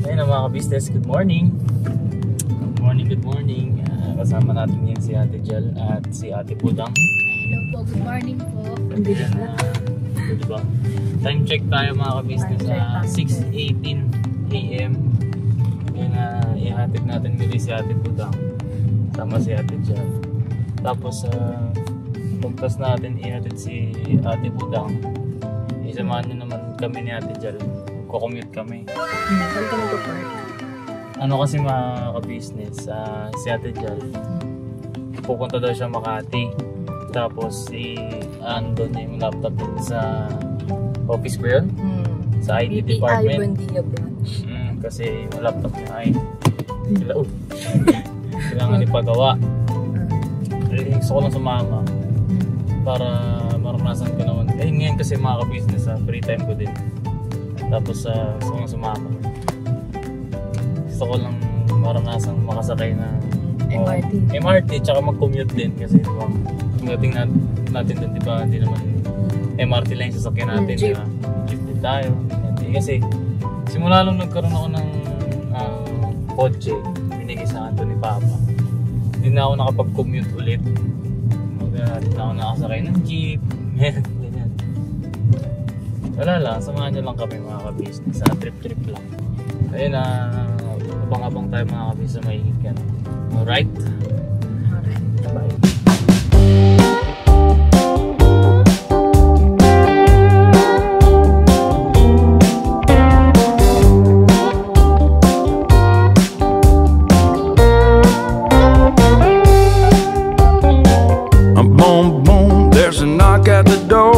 Ayun mga ka-business, good morning. Good morning. Kasama natin yan si Ate Jel at si Ate Budang. Hello po, good morning po. Diba? Time check tayo mga ka-business sa 6:18 AM. Yan ihatid natin nili si Ate Budang. Sama si Ate Jel. Tapos pagtas natin ihatid si Ate Budang. Isamahan nyo naman kami ni Ate Jel. Kukommute kami. Saan kami po park? Ano kasi mga ka-business, si Ate Jel, pupunta daw siya Makati. Tapos andun na yung laptop din sa office ko yun? Sa IT department. Buendia branch. Kasi yung laptop niya ay kailangan ipagawa. Gusto ko lang sumama para maranasan ko naman. Ngayon kasi mga ka-business, free time ko din. Tapos gusto ko lang sumama. Gusto ko lang maranasang makasakay na MRT tsaka mag-commute din kasi diba, pagdating natin doon diba, hindi naman MRT lang yung sasakyan natin, diba? Jeep din tayo. Kasi simula nung nagkaroon ako ng kotse, binigay sa akin ni Papa, hindi na ako nakapag-commute ulit. Hindi na ako nakasakay ng jeep, ganyan. Wala lang, samahan nyo lang kami mga ka-business, trip lang. Ayun abang-abang tayo mga kami sa may hikan. Alright? Bye. Boom, boom, there's a knock at the door.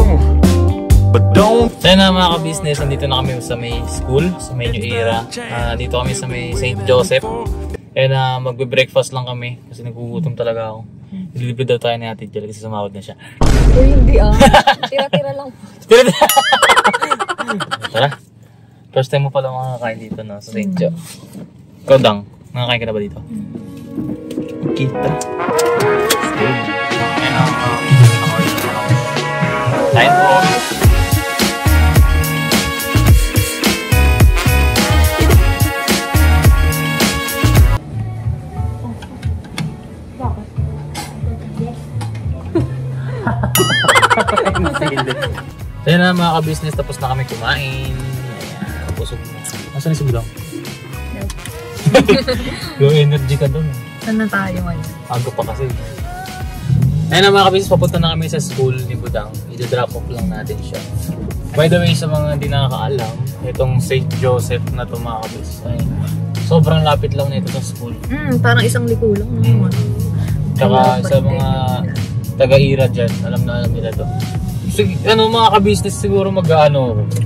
But don't. So yun mga ka-business, nandito na kami sa may school, sa may New Era. Dito kami sa may St. Joseph. And magbe-breakfast lang kami kasi nagugutom talaga ako. Ililibre daw tayo ni Ate Jel kasi sumawad na siya. Uy, hindi tira-tira lang po. Tara. First time mo pala makakain dito na sa St. Jo. Ikaw Dang, nakakain ka na ba dito? Kita. Stay. Ayan kain po. So yun na mga ka-business, tapos na kami kumain. Ayan, pusog na. Nasaan si Budang? Yung energy ka doon. Saan na tayo ngayon? Aga pa kasi. Ayun na mga ka-business, papunta na kami sa school ni Budang. I-drop off lang natin siya. By the way, sa mga hindi nakakaalam, itong St. Joseph na ito mga ka-business, ay sobrang lapit lang nito sa school. Parang isang liko lang. Tsaka sa mga taga-ira dyan, alam nila to. So, mga ka-business siguro mag-a-day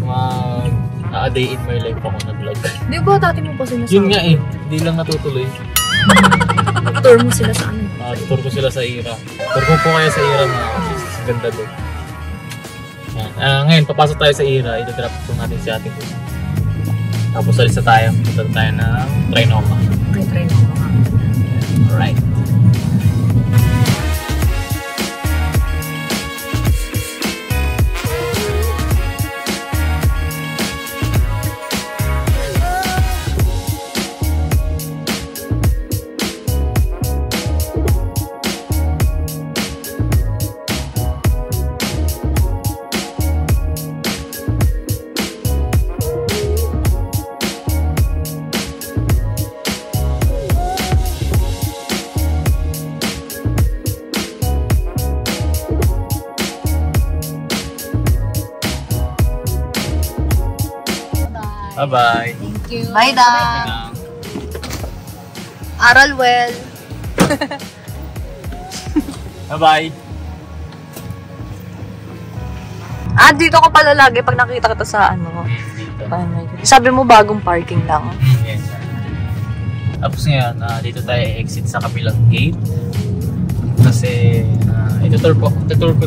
in my life ako na vlog. Di ba dati mo pa sinasabi? Yun nga hindi lang natutuloy. Tour mo sila sa ano? Tour ko sila sa Ira. Tour ko po kaya sa Ira mga ka-business. Ganda doon. Ngayon, papasok tayo sa Ira. I-drop po natin si Ate Budang. Tapos alis na tayo. Punta tayo ng Trinoma. May Trinoma. Alright. Bye-bye. Thank you. Bye, Dang. Aral well. Bye-bye. Dito ka pala lagi pag nakita kita sa ano. Sabi mo bagong parking lang. Yes. Tapos ngayon, dito tayo exit sa kabilang gate. Kasi itutur ko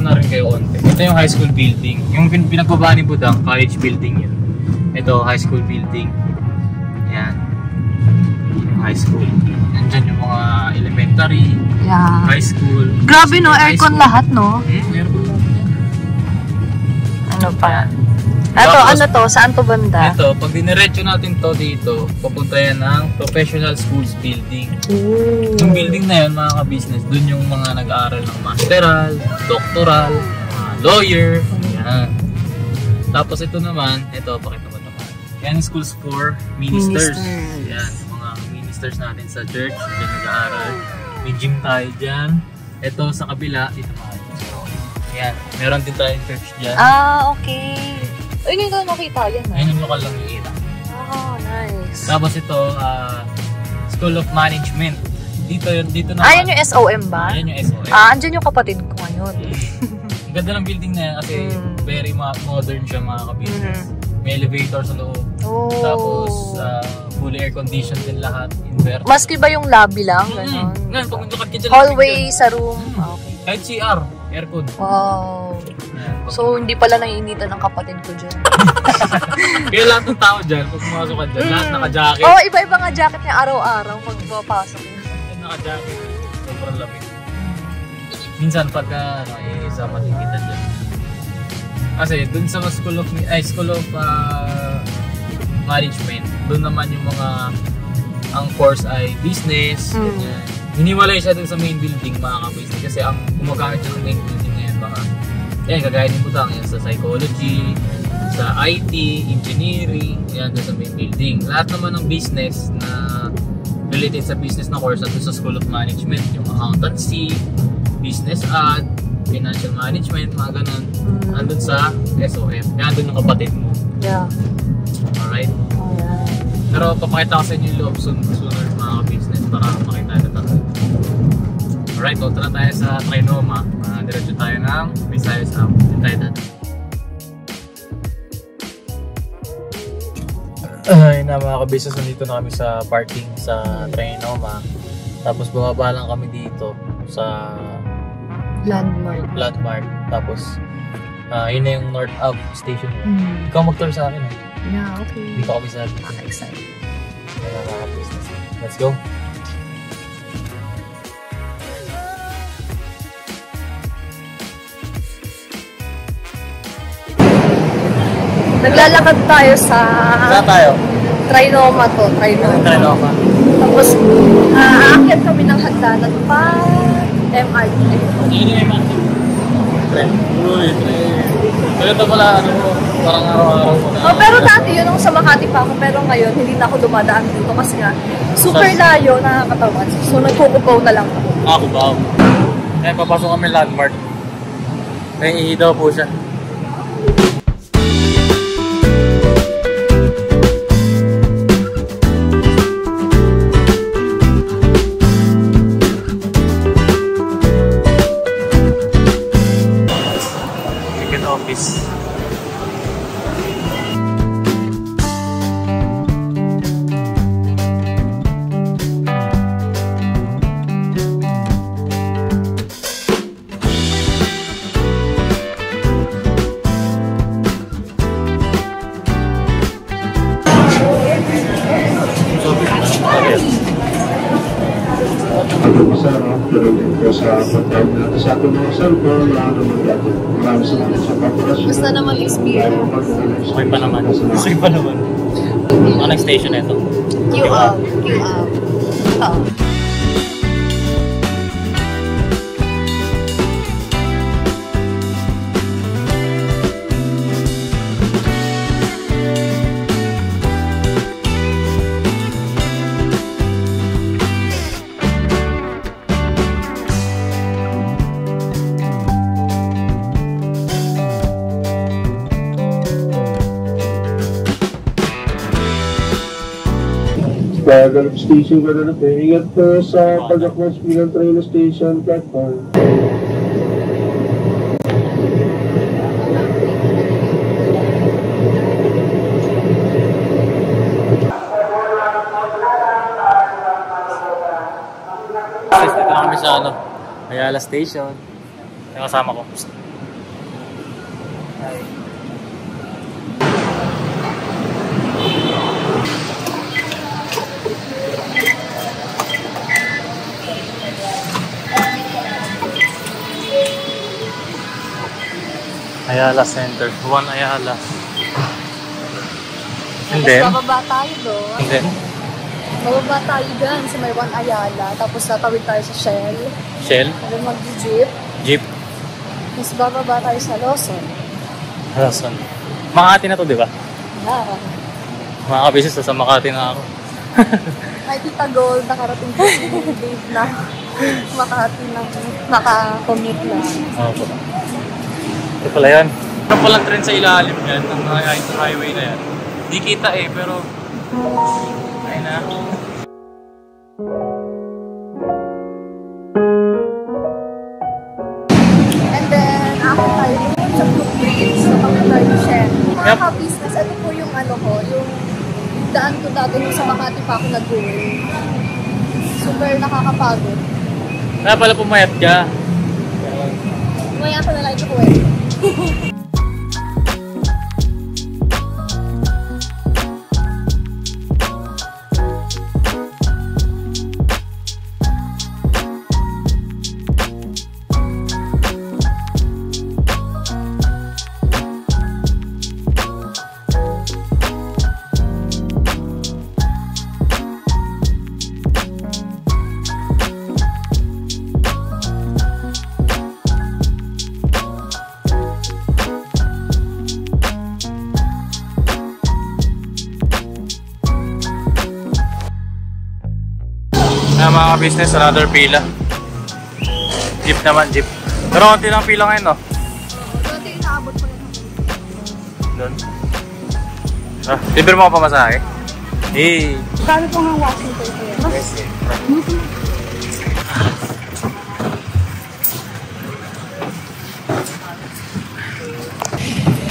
na rin kayo onte. Ito yung high school building. Yung pinagbaba ni Budang, college building yun. Ito, high school building. Yan. Yung high school. Nandyan yung mga elementary, high school. Grabe no, aircon lahat no? Aircon lahat. Ano pa? Ato, Tapos, ano to? Saan to banda? ito, pag diniretso natin to dito, papunta yan ng Professional Schools Building. Ooh. Yung building na yun, mga ka-business, dun yung mga nag-aaral ng masteral, doctoral, lawyer, yan. Tapos ito naman, ito, pakita mo naman. Yan schools for ministers. Yan, mga ministers natin sa church, dyan nag-aaral. May gym tayo dyan. Ito sa kabila, ito tayo. Yan, meron din tayong church dyan. Ah, okay. Uy, ngayon ko nakita yan. Ayun yung lokal lang yung ita. Oh, nice. Tapos ito, School of Management. Dito naman. Ah, yan yung SOM ba? Yan yung SOM. Ah, andyan yung kapatid ko ngayon. Ang ganda ng building na yan kasi very modern siya, mga ka-business. May elevator sa loob. Oh. Tapos fully air conditioned din lahat. Inverter. Maski ba yung lobby lang? Ganon? Ngayon, pag naglukat ka dyan. Hallway sa room? Ah, okay. Kahit CR, aircon. Wow. So, hindi pala naiinitan ng kapatid ko dyan. Kaya lahat ng tao dyan, pag pumasok ka dyan, lahat naka-jacket. Oh, iba-iba nga jacket niya araw-araw pag papasok. Naka-jacket. Sobrang lamig. Minsan pagka isa matikitan dyan. Kasi dun sa School of Management, dun naman yung mga ang course ay business, ganyan. Hiniwalay siya dun sa main building, mga ka-business, kasi ang gumagamit siya ng main building ngayon, mga yan, kagaya ni Butang, yan sa psychology, sa IT, engineering, yan dun sa main building. Lahat naman ng business na related sa business na course dun sa School of Management, yung accountancy, business ad, financial management, mga ganun. Andun sa SOM. Yan, andun yung kapatid mo. Yeah. Alright? Alright. Pero papakita ko sa inyo yung loob sooner, mga business, para makita nyo talaga. Alright, punta na tayo sa Trinoma. Diretso tayo ng Visayas Hub. Dito tayo dati. Ayun na, mga ka-business, nandito na kami sa parking sa Trinoma. Tapos bumaba lang kami dito sa landmark. Tapos yun na yung North Ave station. Ikaw mag-tour sa akin. Yeah, okay. Dito kami sa Excited. mga business. Let's go. Naglalakad tayo sa Saan tayo? Trinoma to. Trinoma. Tapos, aakyat kami ng hagdanan pa MRT. Yun yung MRT. Tren. Uy, tren. Pero ito pala, parang araw-araw ko na. Oh, pero dati yun nung sa Makati pa ako, pero ngayon hindi na ako dumadaan dito kasi nga super layo, nakakatawan. So nagkukupaw na lang ako. Ako ba? Kaya papasok kami landmark. May daw po siya. Office. Basta naman experience. Okay pa naman. Ano next station na ito? QL. Oo. Gagalap station ka na po. Ingat po sa pag-across ng train station platform. Dito na kami sa Ayala Station. Yung kasama ko. Ayala Center, Juan Ayala. And then? Bababa tayo doon. And then? Bababa tayo dyan sa may Juan Ayala. Tapos tatawid tayo sa Shell. Shell? Ano mag-jeep. Jeep? Tapos bababa tayo sa Lawson. Lawson. Makati na to, di ba? Yeah. Mga kabisis, sa Makati na ako. Ay, Tita Gold, nakarating po si Dave na Makati ng naka-commute lang. Oo po. Ito pala yan. Ito palang trend sa ilalim yan, ng highway na yan. Di kita eh, pero... Ayun na. And then, ako tayo sa footbridge, sa Pagkatayo Shell. Mga Yep. ka-business, ano po yung ano ko, yung daan ko dati nung sa Makati pa ako nag-uwi. Super nakakapagod. Kaya pala pumayat ka. Maya ko na lang ito kuwet. Mga ka-business, another pila. Jeep naman, jeep. Pero konti lang pila ngayon, no? Dati inaabot ko lang ako. Doon. Libre mo ka pamasahe? Eh. Kano po nga Washington ko yan? Yes, eh.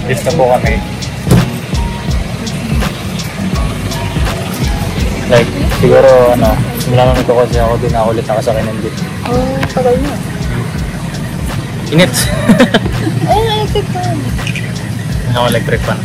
Lift na po kami. Like, siguro ano, simula naman ito kasi ako din ako ulit nakasakay ng jeep. Oh, tagal na. Init! Ay, electric pa. Ano, electric pan.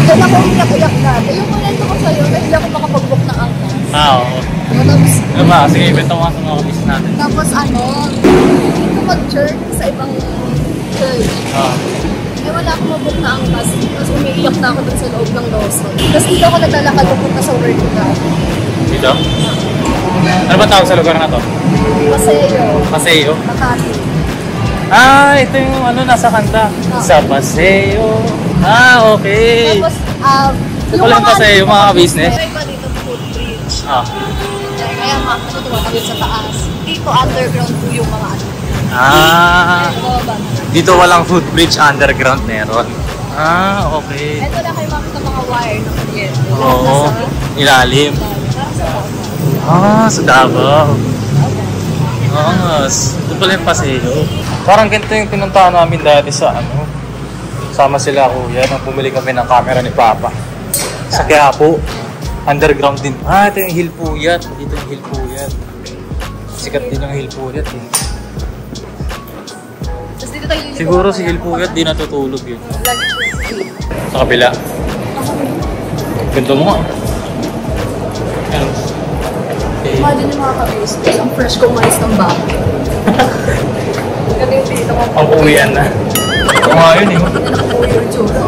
Diyan ako iyak-iyak dati. Yung kunento ko sa'yo na hindi ako makapag-book ng angkas. Oo. Tapos, Ano ba? Sige, ibento mo nga sa mga kabis natin. tapos ano, dito mag-church sa ibang church. Eh wala akong mabook na angkas. Tapos umiiyak na ako dun sa loob ng Lawson. Tapos dito ako naglalakad pupunta sa work ko dati. Dito? Ano ba tawag sa lugar na to? Paseo. Paseo? Makati. Ah, ito yung ano nasa kanta. Sa Paseo. Ah, okay. Tapos, Ito pala yung Paseo, yung mga business. May iba dito footbridge. Ah. Kaya matutuwa kami sa taas. Dito underground po yung mga ano. Ah. Baba. Dito walang footbridge, underground meron. Ah, okay. Ito lang kayo makita mga wire na kuryente. Oo. Ilalim. Ah, sa Davao. Oo nga. Ito pala yung Paseo. Parang ganito yung pinuntahan namin dati sa ano. Sama sila kuya nang bumili kami ng camera ni Papa. Sa Quiapo. Underground din. Ah, ito yung Hill Puyat. Dito yung Hill Puyat. Sikat din yung Hill Puyat eh. Tapos dito tayo liligaw. Siguro si Hill Puyat di natutulog yun. Lagi po si Sa kabila. Ganito mo nga. Ayan. Okay. Imagine yung mga ka-business. Ang fresh ko umalis ng bahay. Kasi dito ko. Ang uwian na. Oo nga yun eh. Nakapuwi yung tsura.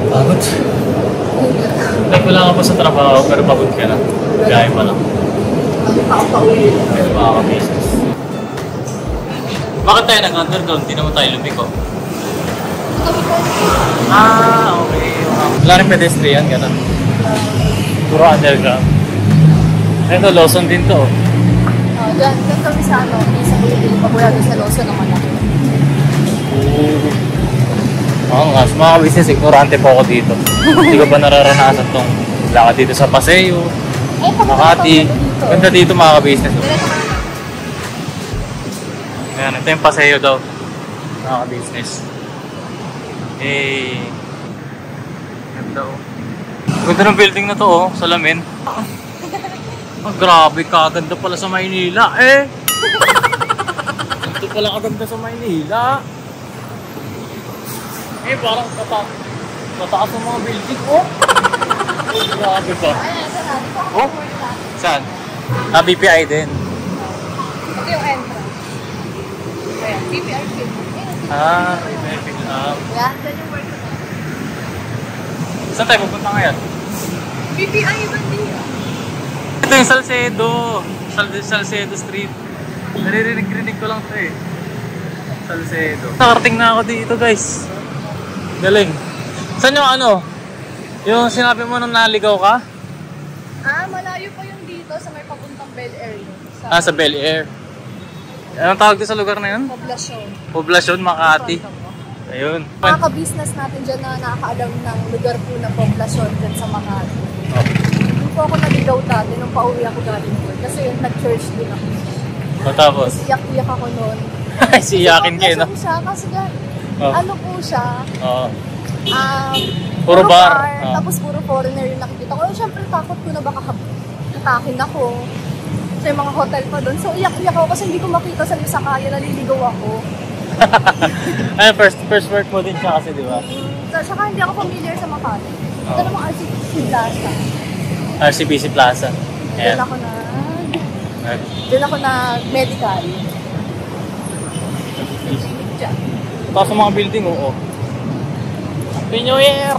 Pagod. Like wala ka pa sa trabaho pero pagod ka na. Gaya pa lang. Pauwi. Pero mga ka-business. Bakit tayo nag-underground? Di naman tayo lumiko. Ah, okay. Wala rin pedestrian, gano'n. Puro underground. Ito, Lawson din to. Diyan kami sa ano. Sa Pilipinas. Pagulado sa Lawson naman ako. Oo nga, sa mga business, ignorante po ako dito. Hindi ko ba nararanasan tong lakad dito sa Paseo, Ay, Makati. Ganda dito mga ka-business. Diretso ka na. Ayan, ito yung Paseo daw. Mga ka-business. Eh, ganda oh. Ganda ng building na to oh, salamin. Oh, grabe, kaganda pala sa Maynila eh. Ito pala kaganda sa Maynila. Eh, parang mataas ang mga building oh. Grabe pa. Ayan, ito na. Ito ang Oh? court natin. Saan? Ah, BPI din. Ito yung entrance. Ayan, BPI film. Ah, BPI Film. Ayan, dyan yung work natin. Saan tayo pupunta ngayon? BPI Bandia. Ito yung Salcedo. Salcedo Street. Naririnig ko lang ito eh. Salcedo. Nakarating na ako dito guys. Galing. Saan yung ano? Yung sinabi mo nung naligaw ka? Ah, malayo pa yung dito sa may papuntang Bel Air. Sa Bel Air. Anong tawag doon sa lugar na yun? Poblasyon. Poblasyon, Makati. Ayun. Mga ka-business natin dyan na nakakaalam ng lugar po na poblasyon dyan sa Makati. Oh. Hindi po ako naligaw dati nung pauwi ako galing doon. Kasi yung nag-church din ako. Tapos? Iyak-iyak ako noon. Siyakin kayo, no? Poblasyon siya kasi Oh. ano po siya, Oo. puro bar. tapos puro foreigner yung nakikita ko. Siyempre takot ko na baka hatakin ako. Sa mga hotel pa doon. So iyak-iyak ako kasi hindi ko makita sa sakaya, naliligaw ako. Ay, first work mo din siya kasi, di ba? Saka hindi ako familiar sa Makati. Ito namang RCBC Plaza. RCBC Plaza. Ayan. Doon ako na medical. Diyan. Tapos sa mga building, oo. Happy New Year!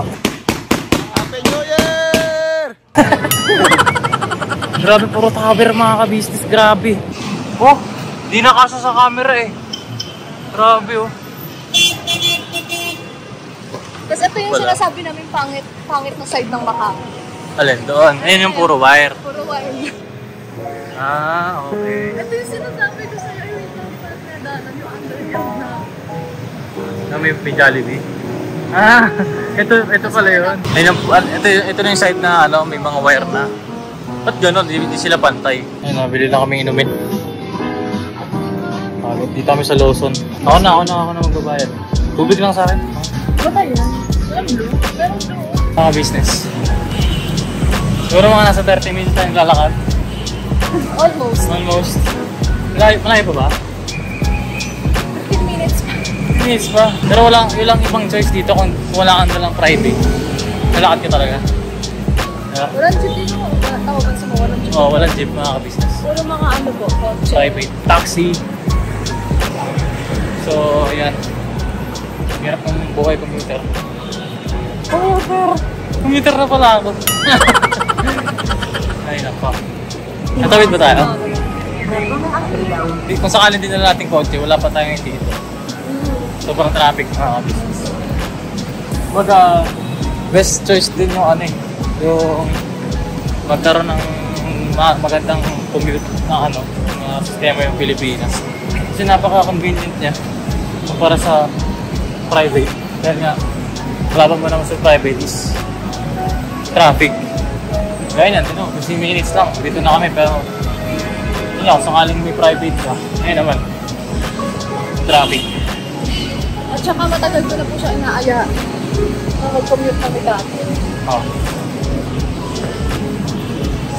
Happy New Year! Grabe, puro tower mga ka-business. Grabe. Oh, di na kasya sa camera eh. Grabe oh. Tapos ito yung sinasabi namin pangit na side ng Makati. Alin, doon. Ayun yung puro wire. Puro wire. Ah, okay. Ito yung sinasabi ko sa'yo. Yung pagkadanan yung underground na. May Jollibee. Ah, ito pala yun. Ayun, ito na yung side na ano, may mga wire na. Ba't gano'n? Hindi sila pantay. Ayun, nabili lang kami inumin. Dito kami sa Lawson. Ako na magbabayad. Tubig lang sa akin. Ba ba yan? Meron blue? Meron blue. Mga business. Siguro mga nasa 30 minutes tayong lalakad. Almost. Malayo pa ba? 15 minutes. 15 minutes pa. Pero walang ibang choice dito kung wala kang dalang private. Lalakad ka talaga. Walang jeep dito. Tawagan sa mga walang jeep. Oo, walang jeep mga ka-business. Puro mga ano po, kotse. Private. Taxi. So, ayan. Hirap ng buhay commuter. Commuter na pala ako. Ay, napa. Natawid ba tayo? Kung sakaling din na natin kotse, wala pa tayong dito. Sobrang traffic mga ka-business. Baga, best choice din yung ano eh. Yung magkaroon ng magandang commute na ano, mga sistema yung Pilipinas. Kasi napaka-convenient niya para sa private. Dahil nga, laban mo naman sa private is traffic. Gaya yan, 15 minutes lang. Dito na kami, pero yun nga, kung sakaling may private ka, ayun naman, traffic. At saka matagal ko na po siya inaaya. Mag-commute kami dati. Oh.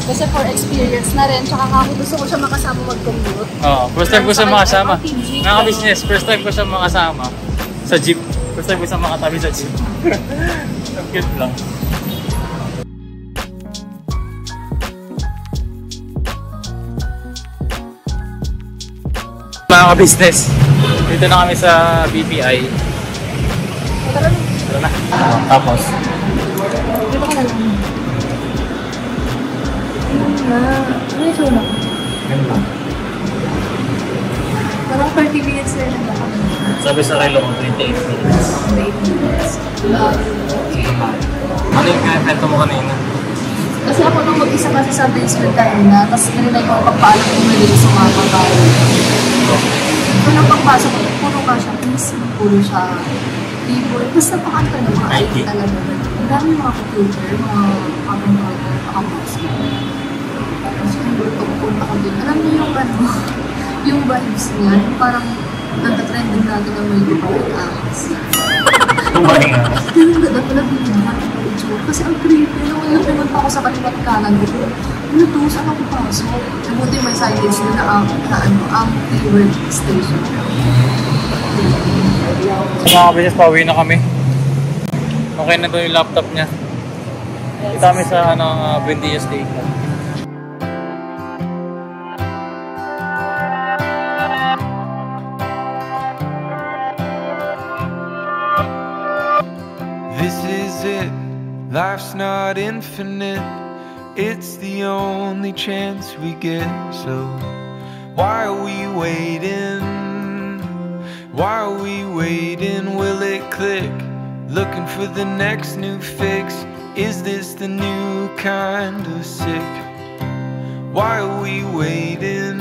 Kasi for experience na rin, tsaka ako gusto ko siya makasama mag-commute. Oh, first time ko siya makasama. MRT, Mga business, first time ko siya makasama sa jeep. First time ko siya makatabi sa jeep. Ang cute lang. Mga business, dito na kami sa BPI. Tara na. Tapos, Dito ka na lang. Ano yung sunog? ganda. Parang 30 minutes na yun. Sabi sa relo ko, 28 minutes. 28 minutes. Ano yung kinapento mo kanina? Kasi ako nung mag-isa kasi sa basement kanina, tapos narinay ko pagpaalam ko nalili sa mga pagkain. Kung nang pagpasok ko, puro ka siya, PC, puro siya keyboard. Tapos napakanta ng mga IT talaga. Ang dami mga computer, mga camera, nakamouse. Tapos pagpunta ko din, alam niyo yung ano, yung vibes niya, yung parang nagtatrending natin na may dumating ahas. Tumaling nga. Yung ganda pala binigyan ko yung itsura. Kasi ang creepy. Nung ngayon pumunta ako sa kalimat kanan ko, ano to? Saan ako pasok? Buti may signage na keyword station. Sa mga business, pauwi na kami. Okay na doon yung laptop niya. Kita kami sa Buendia Station. This is it, life's not infinite. It's the only chance we get. So why are we waiting? Why are we waiting? Will it click? Looking for the next new fix. Is this the new kind of sick? Why are we waiting?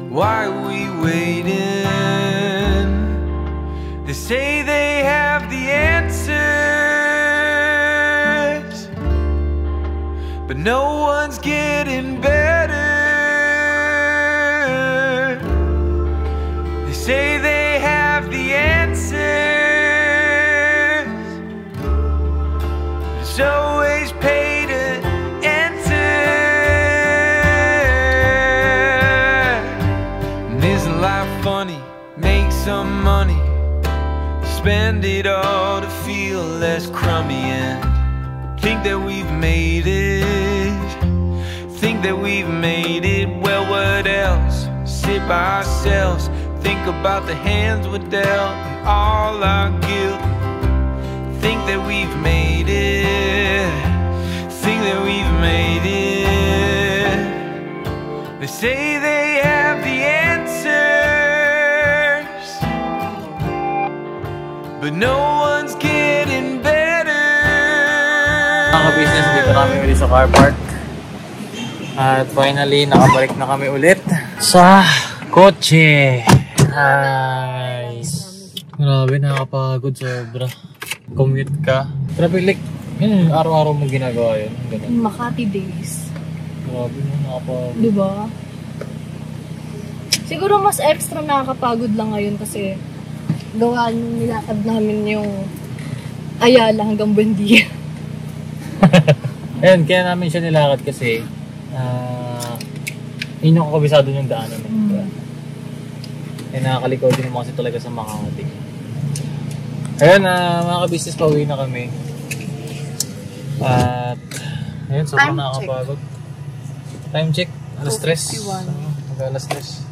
Why are we waiting? They say they have the answers, but no one's getting better. They say they have the answers, it's always pay to enter. And isn't life funny? Make some money, spend it all to feel less crummy, and think that we've made it. Think that we've made it. Well, what else? Sit by ourselves, think about the hands we're dealt and all our guilt. Think that we've made it. Think that we've made it. They say they have the answers, but no one's getting better. Mga business, dito kami ulit sa car park. At finally, nakabalik na kami ulit sa kotse. Nice. Grabe, nakakapagod sobra. Commute ka. Grabe, like, yun, araw-araw mo ginagawa yun. Ganun. Makati days. Grabe mo, nakakapagod. Diba? Siguro mas extra nakakapagod lang ngayon kasi gawaan nilakad namin yung Ayala hanggang Buendia. Ayun, kaya namin siya nilakad kasi yun yung kabisado yung daanan. Kaya nakakalikaw din mo kasi talaga sa Makati. Ayun, mga ka-business, pauwi na kami. At ayun, sobrang nakakapagod. Time check. Alas 3. Alas 3.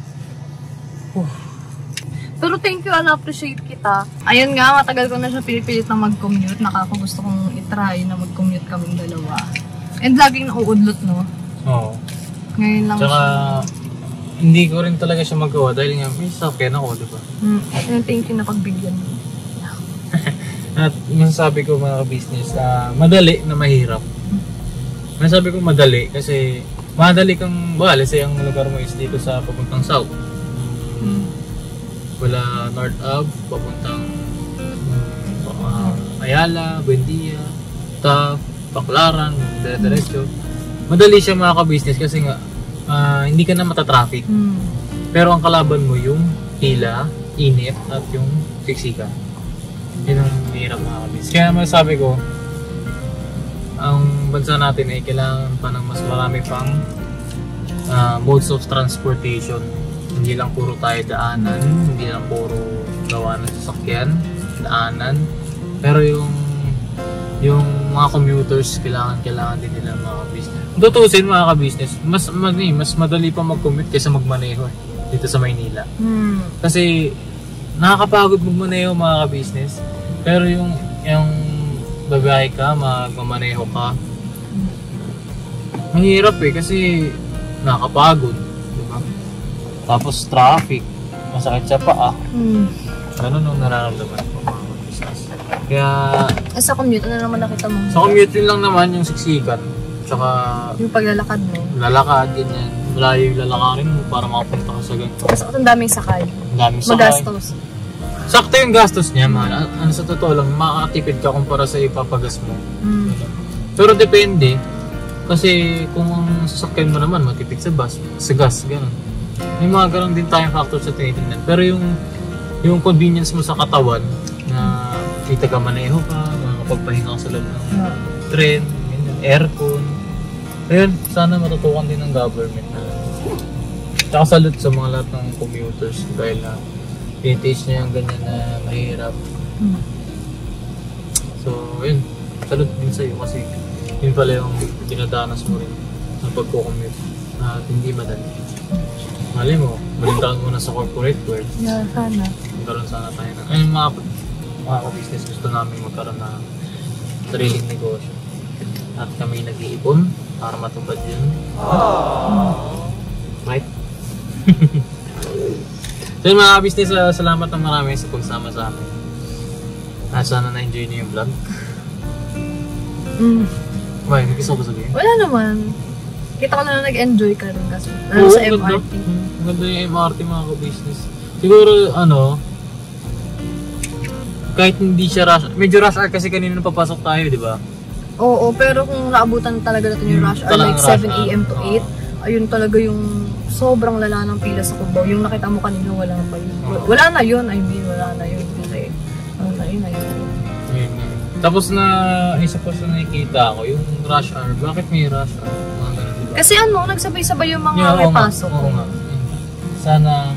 Pero thank you, na-appreciate kita. Ayun nga, matagal ko na siya pinipilit na mag-commute. Nakakagusto kong itry na mag-commute kaming dalawa. And laging nauudlot, no? Oo. Ngayon lang tsaka, siya. hindi ko rin talaga siya magawa dahil nga, may sakyan ako, diba? Thank you na pagbigyan mo. At masasabi ko mga business, madali na mahirap. Masasabi ko madali kasi madali kang, let's say ang lugar mo is dito sa papuntang south. Wala North Ave, papuntang Ayala, Buendia, Taft, Baclaran, diretso. Madali siya mga ka-business kasi nga hindi ka na matatraffic. Pero ang kalaban mo yung hila, init at yung siksika. Yun ang hirap mga ka-business. Kaya masasabi ko, ang bansa natin ay kailangan pa ng mas marami pang modes of transportation. Hindi lang puro tayo daanan, hindi lang puro gawa ng sasakyan, daanan. Pero yung mga commuters, kailangan din nila mga ka-business. Tutusin mga ka-business, mas madali pa mag-commute kaysa magmaneho dito sa Maynila. Kasi nakakapagod magmaneho mga ka-business. Pero yung babiyahe ka, magmamaneho ka, mahirap kasi nakakapagod. Tapos traffic, masakit sa paa. Ganun ang nararamdaman ko mga business. Kaya sa commute, ano naman nakita mo? sa commute yun lang naman yung siksikan. Tsaka yung paglalakad mo. lalakad, ganyan. Malayo yung lalakarin mo para makapunta ka sa ganito. Kasi ang daming sakay. Ang daming sakay. Magastos. Sakto yung gastos niya, man. Sa totoo lang, makakatipid ka kumpara sa ipapagas mo. Pero depende. Kasi kung ang sasakyan mo naman, matipid sa gas, gano'n. May mga gano'n din tayong factor sa tinitingnan. Pero yung convenience mo sa katawan, na kita ka maneho ka, makapagpahinga ka sa loob ng train, aircon. Ayun, sana matutukan din ng government na. Tsaka salute sa mga lahat ng commuters dahil na vintage na yung ganyan na mahirap. So, yun. salute din sa'yo kasi yun pala yung dinadanas mo rin sa pagko-commute na hindi madali. Mali mo, malintaan mo na sa corporate world. Yeah, sana. Magkaroon sana tayo ng, ayun mga business gusto namin magkaroon ng sariling negosyo. At kami nag-iipon para matupad yun. Right? So yun mga business, salamat ng marami sa pagsama sa amin. At sana na-enjoy niyo yung vlog. May gusto ko ba sabihin? Wala naman. Kita ko na nag-enjoy ka rin kasi. Lalo sa MRT. Maganda yung MRT mga ka-business. Siguro kahit hindi siya rush, medyo rush hour kasi kanina papasok tayo, di ba? Oo, pero kung naabutan talaga natin yung rush hour, like 7 AM to 8, ayun talaga yung sobrang lala ng pila sa Cubao. Yung nakita mo kanina, wala pa yun. Wala na yun, wala na yun. Kasi, ayun. Tapos isa pa sa nakikita ko, yung rush hour. Bakit may rush hour? Mga ganun, diba? Kasi nagsabay-sabay yung mga may pasok. Oo nga. Sana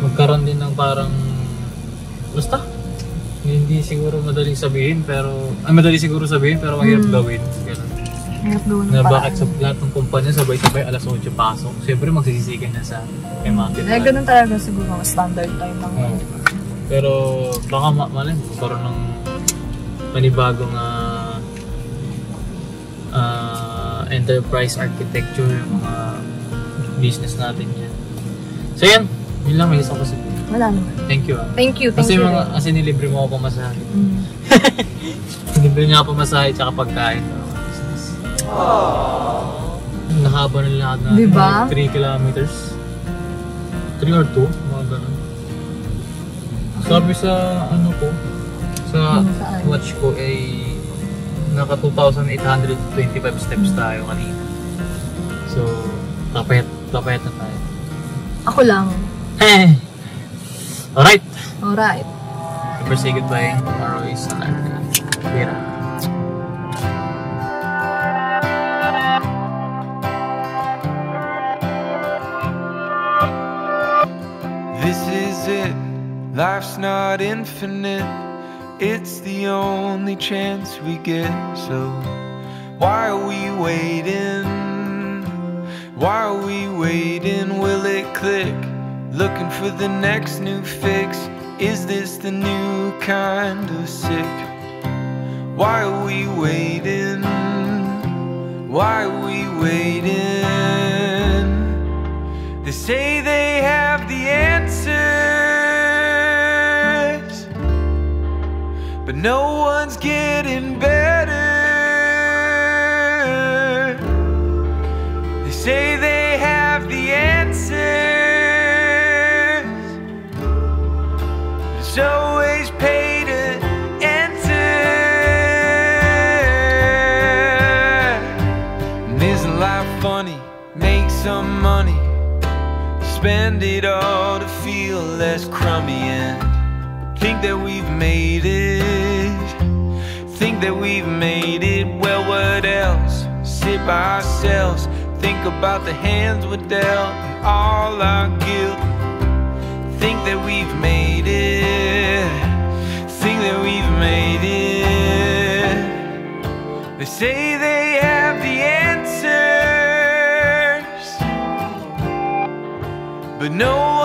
magkaroon din ng parang, basta, hindi siguro madaling sabihin, pero, madali siguro sabihin, pero mahirap gawin. Ganun. Mahirap gawin na bakit sa lahat ng kumpanya sabay-sabay alas 8 pasok. Siyempre magsisisikan na sa MRT. Ganun talaga siguro mga standard time lang. Pero baka malay mo, magkaroon ng panibagong enterprise architecture yung mga business natin yan. So yan, yun lang, may isa ko sabihin. Wala naman. Thank you. Thank you. Kasi nilibre mo ako pamasahe. Nilibre niya ako pamasahe tsaka pagkain. Nahaba na lahat na diba? 3 kilometers. 3 or 2, mga ganun. Sabi sa sa watch ko ay naka 2,825 steps tayo kanina. So, tapayat na tayo. Ako lang. Alright. Never say goodbye. Tomorrow is another day. This is it. Life's not infinite. It's the only chance we get. So why are we waiting? Why are we waiting? Will it click? Looking for the next new fix. Is this the new kind of sick? Why are we waiting? Why are we waiting? They say they have the answers, but no one's getting better. They say they have the answers. It's always pay to enter. And isn't life funny? Make some money, spend it all to feel less crummy, and think that we've made it. Think that we've made it. Well, what else? Sit by ourselves, think about the hands we're dealt and all our guilt. Think that we've made it. Think that we've made it. They say they have the answers, but no